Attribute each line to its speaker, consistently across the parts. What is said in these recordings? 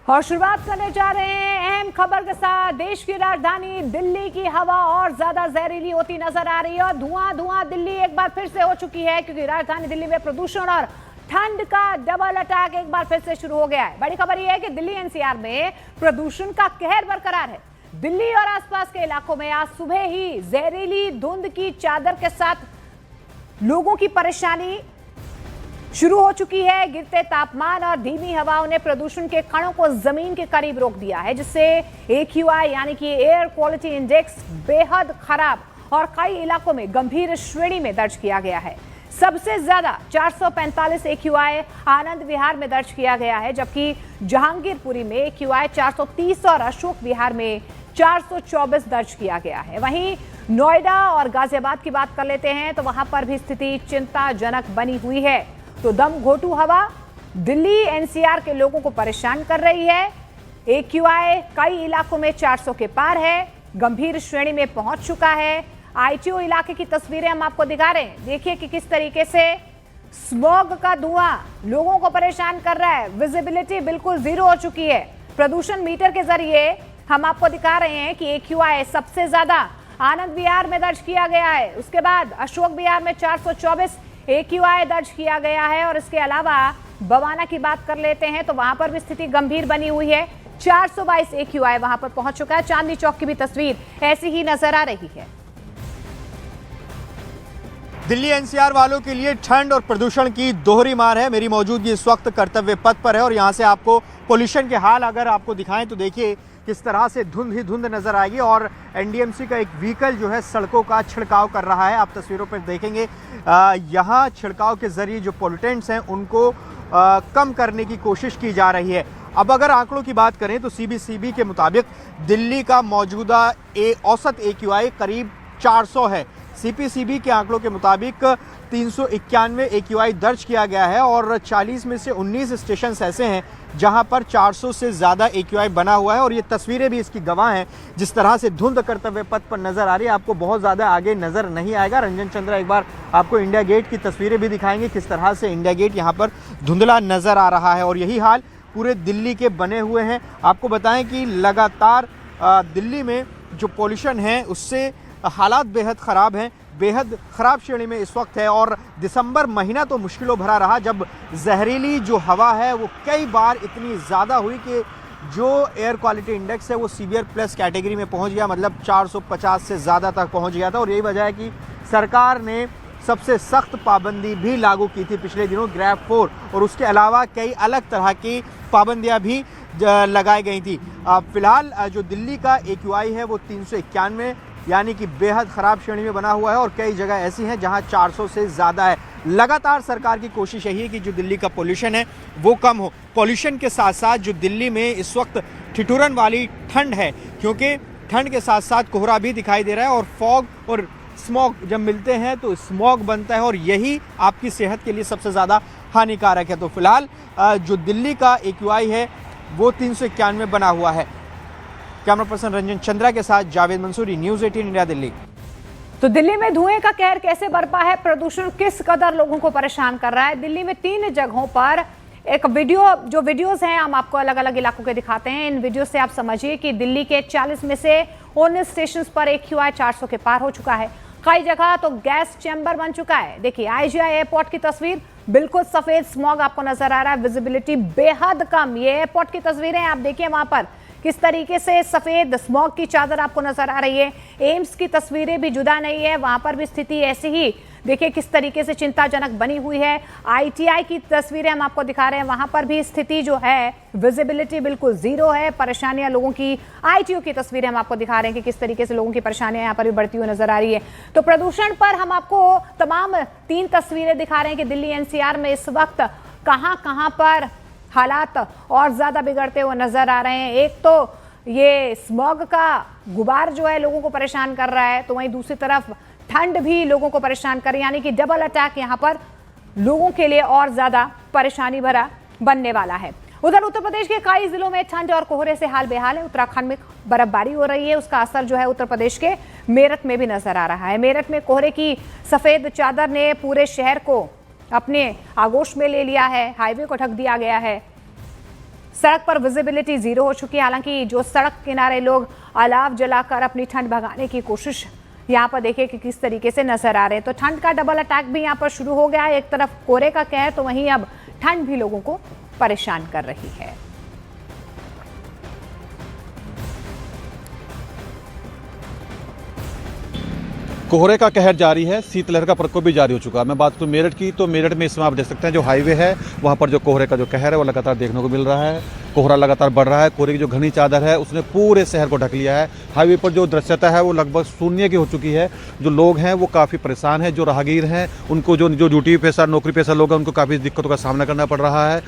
Speaker 1: और शुरुआत करने जा रहे हैं अहम खबर के साथ। देश की राजधानी दिल्ली की हवा और ज्यादा जहरीली होती नजर आ रही है और धुआं धुआं दिल्ली एक बार फिर से हो चुकी है, क्योंकि राजधानी दिल्ली में प्रदूषण और ठंड का डबल अटैक एक बार फिर से शुरू हो गया है। बड़ी खबर यह है कि दिल्ली एनसीआर में प्रदूषण का कहर बरकरार है। दिल्ली और आसपास के इलाकों में आज सुबह ही जहरीली धुंध की चादर के साथ लोगों की परेशानी शुरू हो चुकी है। गिरते तापमान और धीमी हवाओं ने प्रदूषण के कणों को जमीन के करीब रोक दिया है, जिससे AQI यानी कि एयर क्वालिटी इंडेक्स बेहद खराब और कई इलाकों में गंभीर श्रेणी में दर्ज किया गया है। सबसे ज्यादा 445 AQI आनंद विहार में दर्ज किया गया है, जबकि जहांगीरपुरी में AQI 430 और अशोक विहार में 424 दर्ज किया गया है। वहीं नोएडा और गाजियाबाद की बात कर लेते हैं तो वहां पर भी स्थिति चिंताजनक बनी हुई है। तो दम घोटू हवा दिल्ली एनसीआर के लोगों को परेशान कर रही है। AQI कई इलाकों में 400 के पार है, गंभीर श्रेणी में पहुंच चुका है। ITO इलाके की तस्वीरें हम आपको दिखा रहे हैं। देखिए कि किस तरीके से स्मॉग का धुआं लोगों को परेशान कर रहा है। विजिबिलिटी बिल्कुल जीरो हो चुकी है। प्रदूषण मीटर के जरिए हम आपको दिखा रहे हैं कि AQI सबसे ज्यादा आनंद विहार में दर्ज किया गया है, उसके बाद अशोक विहार में 424 AQI दर्ज किया गया है। और इसके अलावा बवाना की बात कर लेते हैं तो वहां पर भी स्थिति गंभीर बनी हुई है। 422 AQI वहां पर पहुंच चुका है। चांदनी चौक की भी तस्वीर ऐसी ही नजर आ रही है।
Speaker 2: दिल्ली एनसीआर वालों के लिए ठंड और प्रदूषण की दोहरी मार है। मेरी मौजूदगी इस वक्त कर्तव्य पथ पर है और यहाँ से आपको पोल्यूशन के हाल अगर आपको दिखाएं तो देखिए किस तरह से धुंध ही धुंध नजर आएगी। और एनडीएमसी का एक व्हीकल जो है सड़कों का छिड़काव कर रहा है। आप तस्वीरों पर देखेंगे यहाँ छिड़काव के जरिए जो पोल्यूटेंट्स हैं उनको कम करने की कोशिश की जा रही है। अब अगर आंकड़ों की बात करें तो CBCB के मुताबिक दिल्ली का मौजूदा औसत AQI करीब 400 है। CPCB के आंकड़ों के मुताबिक 391 AQI दर्ज किया गया है और 40 में से 19 स्टेशन ऐसे हैं जहां पर 400 से ज़्यादा AQI बना हुआ है। और ये तस्वीरें भी इसकी गवाह हैं। जिस तरह से धुंध कर्तव्य पथ पर नज़र आ रही है, आपको बहुत ज़्यादा आगे नज़र नहीं आएगा। रंजन चंद्रा एक बार आपको इंडिया गेट की तस्वीरें भी दिखाएंगे, किस तरह से इंडिया गेट यहाँ पर धुंधला नज़र आ रहा है। और यही हाल पूरे दिल्ली के बने हुए हैं। आपको बताएं कि लगातार दिल्ली में जो पॉल्यूशन है उससे हालात बेहद ख़राब हैं, बेहद ख़राब श्रेणी में इस वक्त है। और दिसंबर महीना तो मुश्किलों भरा रहा, जब जहरीली जो हवा है वो कई बार इतनी ज़्यादा हुई कि जो एयर क्वालिटी इंडेक्स है वो सीवियर प्लस कैटेगरी में पहुंच गया, मतलब 450 से ज़्यादा तक पहुंच गया था। और यही वजह है कि सरकार ने सबसे सख्त पाबंदी भी लागू की थी पिछले दिनों, ग्रैब 4, और उसके अलावा कई अलग तरह की पाबंदियाँ भी लगाई गई थी। फिलहाल जो दिल्ली का AQI है वो 391 यानी कि बेहद ख़राब श्रेणी में बना हुआ है। और कई जगह ऐसी हैं जहां 400 से ज़्यादा है। लगातार सरकार की कोशिश यही है कि जो दिल्ली का पोल्यूशन है वो कम हो। पोल्यूशन के साथ साथ जो दिल्ली में इस वक्त ठिठुरन वाली ठंड है, क्योंकि ठंड के साथ साथ कोहरा भी दिखाई दे रहा है और फॉग और स्मॉग जब मिलते हैं तो स्मॉग बनता है और यही आपकी सेहत के लिए सबसे ज़्यादा हानिकारक है। तो फिलहाल जो दिल्ली का AQI है वो 391 बना हुआ है। कैमरा पर्सन रंजन चंद्रा के साथ जावेद मंसूरी, न्यूज़ 18 इंडिया, दिल्ली।
Speaker 1: तो दिल्ली में धुएं का कहर कैसे बरपा है, प्रदूषण किस कदर लोगों को परेशान कर रहा है। दिल्ली में 3 जगहों पर एक वीडियोस हैं, हम आपको अलग अलग इलाकों के दिखाते हैं। इन वीडियो से आप समझिए कि दिल्ली के 40 में से 19 स्टेशन पर AQI 400 के पार हो चुका है। कई जगह तो गैस चैम्बर बन चुका है। देखिए IGI एयरपोर्ट की तस्वीर, बिल्कुल सफेद स्मॉग आपको नजर आ रहा है, विजिबिलिटी बेहद कम। ये एयरपोर्ट की तस्वीरें आप देखिए वहां पर किस तरीके से सफेद स्मॉग की चादर आपको नजर आ रही है। एम्स की तस्वीरें भी जुदा नहीं है, वहां पर भी स्थिति ऐसी ही देखिए किस तरीके से चिंताजनक बनी हुई है। ITI की तस्वीरें हम आपको दिखा रहे हैं, वहां पर भी स्थिति जो है विजिबिलिटी बिल्कुल जीरो है, परेशानियां लोगों की। ITO की तस्वीरें हम आपको दिखा रहे हैं कि किस तरीके से लोगों की परेशानियां यहाँ पर भी बढ़ती हुई नजर आ रही है। तो प्रदूषण पर हम आपको तमाम 3 तस्वीरें दिखा रहे हैं कि दिल्ली NCR में इस वक्त कहां पर हालात और ज्यादा बिगड़ते हुए नजर आ रहे हैं। एक तो ये स्मॉग का गुबार जो है लोगों को परेशान कर रहा है, तो वहीं दूसरी तरफ ठंड भी लोगों को परेशान कर रही है, यानी कि डबल अटैक यहाँ पर लोगों के लिए और ज्यादा परेशानी भरा बनने वाला है। उधर उत्तर प्रदेश के कई जिलों में ठंड और कोहरे से हाल बेहाल है। उत्तराखंड में बर्फबारी हो रही है, उसका असर जो है उत्तर प्रदेश के मेरठ में भी नजर आ रहा है। मेरठ में कोहरे की सफेद चादर ने पूरे शहर को अपने आगोश में ले लिया है, हाईवे को ढक दिया गया है। सड़क पर विजिबिलिटी जीरो हो चुकी है। हालांकि जो सड़क किनारे लोग अलाव जलाकर अपनी ठंड भगाने की कोशिश यहाँ पर देखिए कि किस तरीके से नजर आ रहे हैं। तो ठंड का डबल अटैक भी यहाँ पर शुरू हो गया है। एक तरफ कोहरे का कहर तो वहीं अब ठंड भी लोगों को परेशान कर रही है।
Speaker 3: कोहरे का कहर जारी है, शीतलहर का प्रकोप भी जारी हो चुका है। मैं बात करूं मेरठ की, तो मेरठ में इस समय आप देख सकते हैं जो हाईवे है वहां पर जो कोहरे का जो कहर है वो लगातार देखने को मिल रहा है। कोहरा लगातार बढ़ रहा है। कोहरे की जो घनी चादर है उसने पूरे शहर को ढक लिया है। हाईवे पर जो दृश्यता है वो लगभग शून्य की हो चुकी है। जो लोग हैं वो काफ़ी परेशान हैं। जो राहगीर हैं उनको जो ड्यूटी पेशा नौकरी पेशा लोग हैं उनको काफ़ी दिक्कतों का सामना करना पड़ रहा है।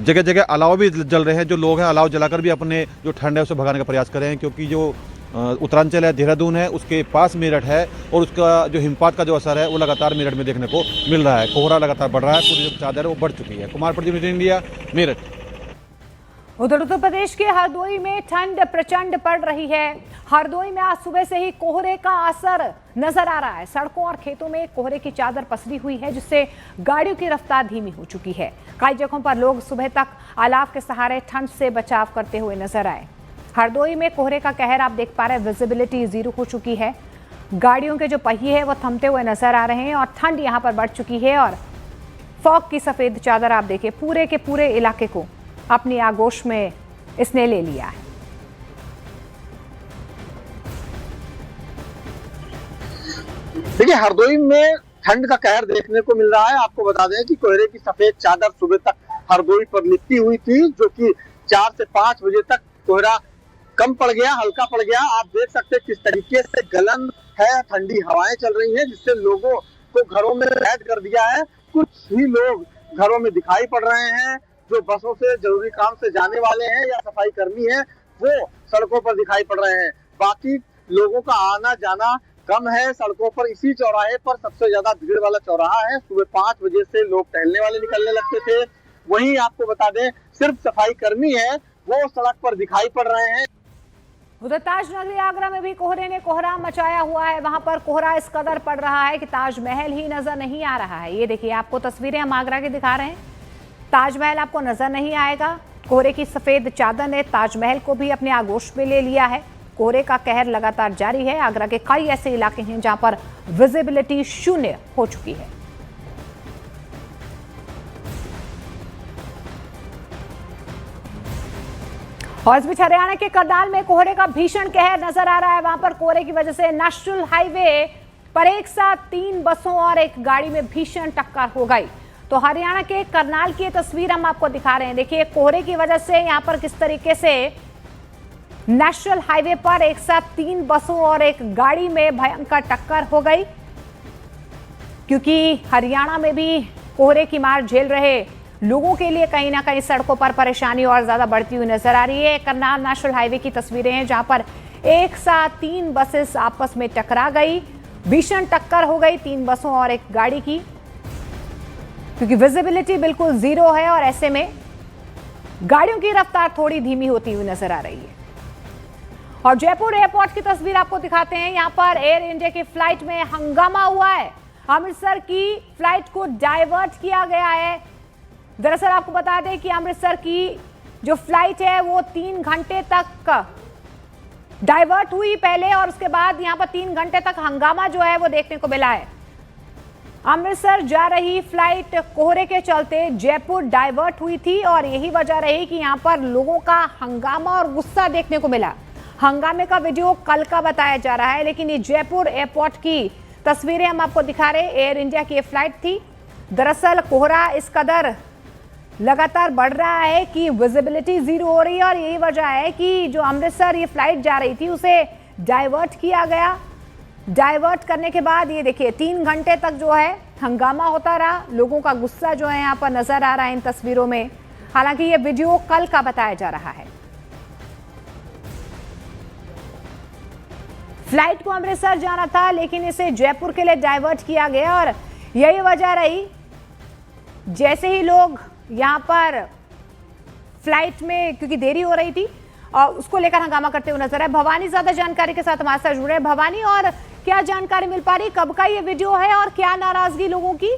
Speaker 3: जगह जगह अलाव भी जल रहे हैं। जो लोग हैं अलाव जलाकर भी अपने जो ठंड है उसे भगाने का प्रयास कर रहे हैं, क्योंकि जो उत्तरांचल है, देहरादून है, उसके पास मेरठ है और उसका जो हिमपात का जो असर है वो लगातार मेरठ में देखने को मिल रहा है। कोहरा लगातार बढ़ रहा है। पूरी जो चादर है वो बढ़ चुकी है। कुमार प्रदीप, इंडिया, मेरठ।
Speaker 1: उधर उत्तर प्रदेश के हरदोई में ठंड प्रचंड पड़ रही है। हरदोई में आज सुबह से ही कोहरे का असर नजर आ रहा है। सड़कों और खेतों में कोहरे की चादर पसरी हुई है, जिससे गाड़ियों की रफ्तार धीमी हो चुकी है। कई जगहों पर लोग सुबह तक अलाव के सहारे ठंड से बचाव करते हुए नजर आए। हरदोई में कोहरे का कहर आप देख पा रहे हैं, विजिबिलिटी जीरो हो चुकी है। गाड़ियों के जो पहिए हैं वो थमते हुए नजर आ रहे हैं और ठंड यहां पर बढ़ चुकी है। और फॉग की सफेद चादर आप देखिए पूरे के पूरे इलाके को अपनी आगोश में इसने ले लिया है।
Speaker 4: देखिए, हरदोई में ठंड का कहर देखने को मिल रहा है। आपको बता दें कि कोहरे की सफेद चादर सुबह तक हरदोई पर लिपटी हुई थी, जो कि 4 से 5 बजे तक कोहरा कम पड़ गया, हल्का पड़ गया। आप देख सकते हैं किस तरीके से गलन है, ठंडी हवाएं चल रही हैं, जिससे लोगों को घरों में कैद कर दिया है। कुछ ही लोग घरों में दिखाई पड़ रहे हैं। जो बसों से जरूरी काम से जाने वाले हैं या सफाई कर्मी हैं वो सड़कों पर दिखाई पड़ रहे हैं। बाकी लोगों का आना जाना कम है सड़कों पर। इसी चौराहे पर सबसे ज्यादा भीड़ वाला चौराहा है। सुबह 5 बजे से लोग टहलने वाले निकलने लगते थे। वहीं आपको बता दें सिर्फ सफाई कर्मी है वो सड़क पर दिखाई पड़ रहे हैं।
Speaker 1: उधर ताजनगरी आगरा में भी कोहरे ने कोहराम मचाया हुआ है। वहां पर कोहरा इस कदर पड़ रहा है कि ताजमहल ही नजर नहीं आ रहा है। ये देखिए, आपको तस्वीरें हम आगरा की दिखा रहे हैं। ताजमहल आपको नजर नहीं आएगा। कोहरे की सफेद चादर ने ताजमहल को भी अपने आगोश में ले लिया है। कोहरे का कहर लगातार जारी है। आगरा के कई ऐसे इलाके हैं जहां पर विजिबिलिटी शून्य हो चुकी है। और इस बीच हरियाणा के करनाल में कोहरे का भीषण कहर नजर आ रहा है। वहां पर कोहरे की वजह से नेशनल हाईवे पर एक साथ 3 बसों और एक गाड़ी में भीषण टक्कर हो गई। तो हरियाणा के करनाल की तस्वीर हम आपको दिखा रहे हैं। देखिए, कोहरे की वजह से यहां पर किस तरीके से नेशनल हाईवे पर एक साथ 3 बसों और एक गाड़ी में भयंकर टक्कर हो गई, क्योंकि हरियाणा में भी कोहरे की मार झेल रहे लोगों के लिए कहीं ना कहीं सड़कों पर परेशानी और ज्यादा बढ़ती हुई नजर आ रही है। करनाल नेशनल हाईवे की तस्वीरें हैं जहां पर एक साथ 3 बसेस आपस में टकरा गई। भीषण टक्कर हो गई 3 बसों और एक गाड़ी की, क्योंकि विजिबिलिटी बिल्कुल जीरो है और ऐसे में गाड़ियों की रफ्तार थोड़ी धीमी होती हुई नजर आ रही है। और जयपुर एयरपोर्ट की तस्वीर आपको दिखाते हैं। यहां पर एयर इंडिया की फ्लाइट में हंगामा हुआ है। अमृतसर की फ्लाइट को डाइवर्ट किया गया है। दरअसल आपको बता दें कि अमृतसर की जो फ्लाइट है वो 3 घंटे तक डाइवर्ट हुई पहले, और उसके बाद यहां पर 3 घंटे तक हंगामा जो है वो देखने को मिला है। अमृतसर जा रही फ्लाइट कोहरे के चलते जयपुर डाइवर्ट हुई थी और यही वजह रही कि यहां पर लोगों का हंगामा और गुस्सा देखने को मिला। हंगामे का वीडियो कल का बताया जा रहा है, लेकिन ये जयपुर एयरपोर्ट की तस्वीरें हम आपको दिखा रहे हैं। एयर इंडिया की फ्लाइट थी। दरअसल कोहरा इस कदर लगातार बढ़ रहा है कि विजिबिलिटी जीरो हो रही है और यही वजह है कि जो अमृतसर ये फ्लाइट जा रही थी उसे डाइवर्ट किया गया। डाइवर्ट करने के बाद ये देखिए 3 घंटे तक जो है हंगामा होता रहा। लोगों का गुस्सा जो है यहाँ पर नजर आ रहा है इन तस्वीरों में। हालांकि ये वीडियो कल का बताया जा रहा है। फ्लाइट को अमृतसर जाना था, लेकिन इसे जयपुर के लिए डाइवर्ट किया गया और यही वजह रही। जैसे ही लोग यहाँ पर फ्लाइट में, क्योंकि देरी हो रही थी, और उसको लेकर हंगामा करते हुए नजर आए। भवानी ज्यादा जानकारी के साथ हमारे साथ जुड़े हैं। भवानी, और क्या जानकारी मिल पा रही, कब का ये वीडियो है और क्या नाराजगी लोगों की?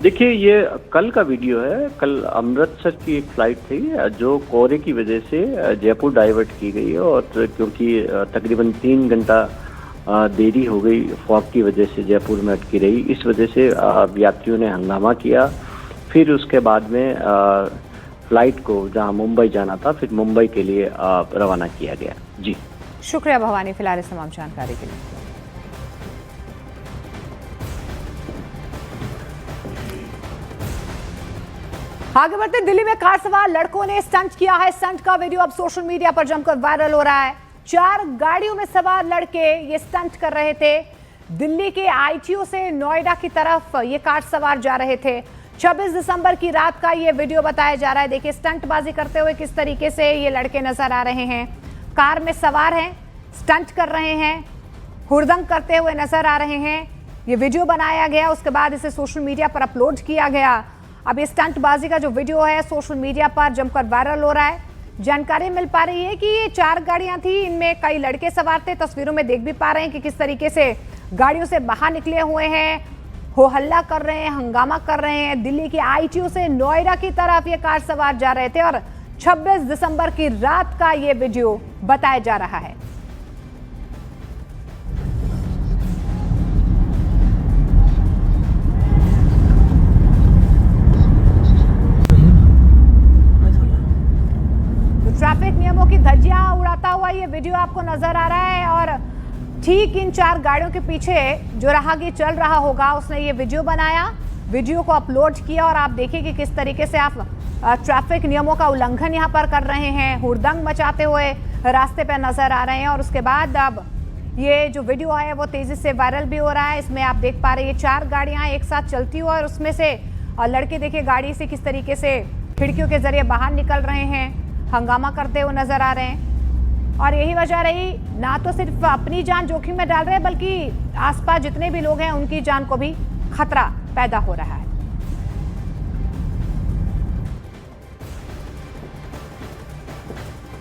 Speaker 5: देखिए, ये कल का वीडियो है। कल अमृतसर की एक फ्लाइट थी जो कोहरे की वजह से जयपुर डाइवर्ट की गई है, और क्योंकि तकरीबन 3 घंटा देरी हो गई फॉग की वजह से, जयपुर में अटकी रही। इस वजह से यात्रियों ने हंगामा किया। फिर उसके बाद में फ्लाइट को जहां मुंबई जाना था, फिर मुंबई के लिए रवाना किया गया। जी,
Speaker 1: शुक्रिया भवानी फिलहाल इस तमाम जानकारी के लिए। आगे बढ़ते, दिल्ली में कार सवार लड़कों ने स्टंट किया है। स्टंट का वीडियो अब सोशल मीडिया पर जमकर वायरल हो रहा है। 4 गाड़ियों में सवार लड़के ये स्टंट कर रहे थे। दिल्ली के आईटीओ से नोएडा की तरफ ये कार सवार जा रहे थे। 26 दिसंबर की रात का ये वीडियो बताया जा रहा है। देखिए स्टंटबाजी करते हुए किस तरीके से ये लड़के नजर आ रहे हैं। कार में सवार हैं, स्टंट कर रहे हैं, हुड़दंग करते हुए नजर आ रहे हैं। ये वीडियो बनाया गया, उसके बाद इसे सोशल मीडिया पर अपलोड किया गया। अब ये स्टंटबाजी का जो वीडियो है सोशल मीडिया पर जमकर वायरल हो रहा है। जानकारी मिल पा रही है कि ये 4 गाड़ियां थी, इनमें कई लड़के सवार थे। तस्वीरों में देख भी पा रहे हैं कि किस तरीके से गाड़ियों से बाहर निकले हुए हैं, हो हल्ला कर रहे हैं, हंगामा कर रहे हैं। दिल्ली के आईटीओ से नोएडा की तरफ ये कार सवार जा रहे थे और 26 दिसंबर की रात का ये वीडियो बताया जा रहा है। ट्रैफिक नियमों की धज्जियां उड़ाता हुआ ये वीडियो आपको नजर आ रहा है, और ठीक इन 4 गाड़ियों के पीछे जो राहगीर चल रहा होगा उसने ये वीडियो बनाया, वीडियो को अपलोड किया। और आप देखिए कि किस तरीके से आप ट्रैफिक नियमों का उल्लंघन यहां पर कर रहे हैं, हुड़दंग मचाते हुए रास्ते पर नजर आ रहे हैं। और उसके बाद अब ये जो वीडियो है वो तेजी से वायरल भी हो रहा है। इसमें आप देख पा रहे हैं 4 गाड़ियां एक साथ चलती हुई, और उसमें से लड़के देखिए गाड़ी से किस तरीके से खिड़कियों के जरिए बाहर निकल रहे हैं, हंगामा करते हुए नजर आ रहे हैं। और यही वजह रही, ना तो सिर्फ अपनी जान जोखिम में डाल रहे हैं बल्कि आसपास जितने भी लोग हैं उनकी जान को भी खतरा पैदा हो रहा है।